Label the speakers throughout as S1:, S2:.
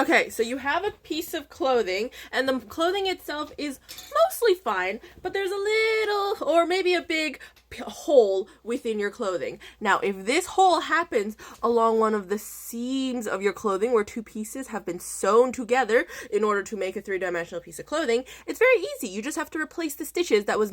S1: Okay, so you have a piece of clothing, and the clothing itself is mostly fine, but there's a little, or maybe a big hole within your clothing. Now, if this hole happens along one of the seams of your clothing where two pieces have been sewn together in order to make a three-dimensional piece of clothing, it's very easy. You just have to replace the stitches that was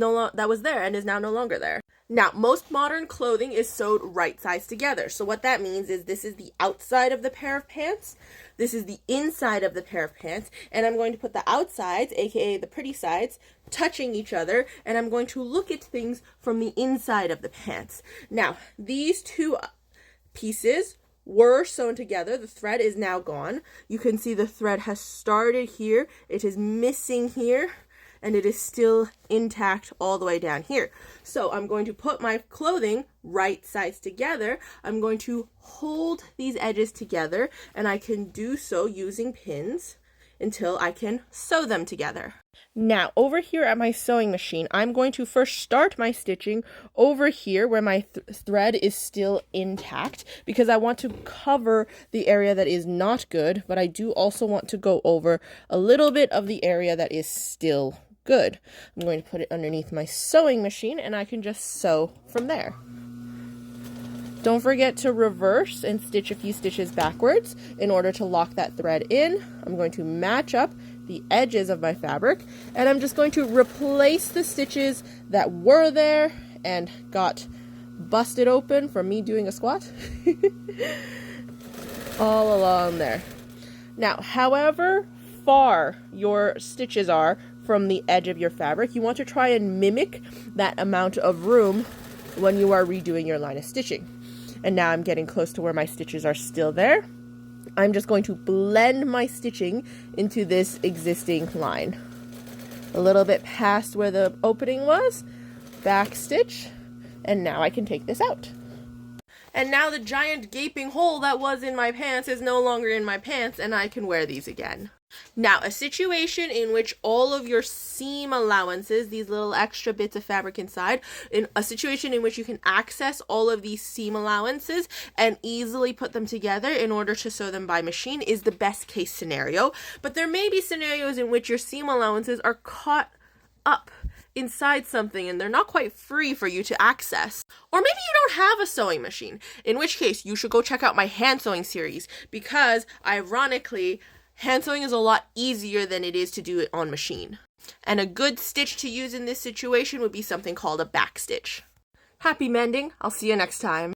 S1: there and is now no longer there. Now, most modern clothing is sewed right sides together. So what that means is this is the outside of the pair of pants. This is the inside of the pair of pants. And I'm going to put the outsides, aka the pretty sides, touching each other. And I'm going to look at things from the inside of the pants. Now, these two pieces were sewn together. The thread is now gone. You can see the thread has started here. It is missing here. And it is still intact all the way down here. So I'm going to put my clothing right sides together. I'm going to hold these edges together, and I can do so using pins until I can sew them together. Now, over here at my sewing machine, I'm going to first start my stitching over here where my thread is still intact, because I want to cover the area that is not good, but I do also want to go over a little bit of the area that is still good. I'm going to put it underneath my sewing machine, and I can just sew from there. Don't forget to reverse and stitch a few stitches backwards in order to lock that thread in. I'm going to match up the edges of my fabric, and I'm just going to replace the stitches that were there and got busted open from me doing a squat all along there. Now, however far your stitches are from the edge of your fabric, you want to try and mimic that amount of room when you are redoing your line of stitching. And now I'm getting close to where my stitches are still there. I'm just going to blend my stitching into this existing line. A little bit past where the opening was, back stitch, and now I can take this out. And now the giant gaping hole that was in my pants is no longer in my pants, and I can wear these again. Now, a situation in which all of your seam allowances, these little extra bits of fabric inside, in a situation in which you can access all of these seam allowances and easily put them together in order to sew them by machine, is the best case scenario. But there may be scenarios in which your seam allowances are caught up inside something and they're not quite free for you to access. Or maybe you don't have a sewing machine, in which case you should go check out my hand sewing series, because ironically, hand sewing is a lot easier than it is to do it on machine. And a good stitch to use in this situation would be something called a back stitch. Happy mending. I'll see you next time.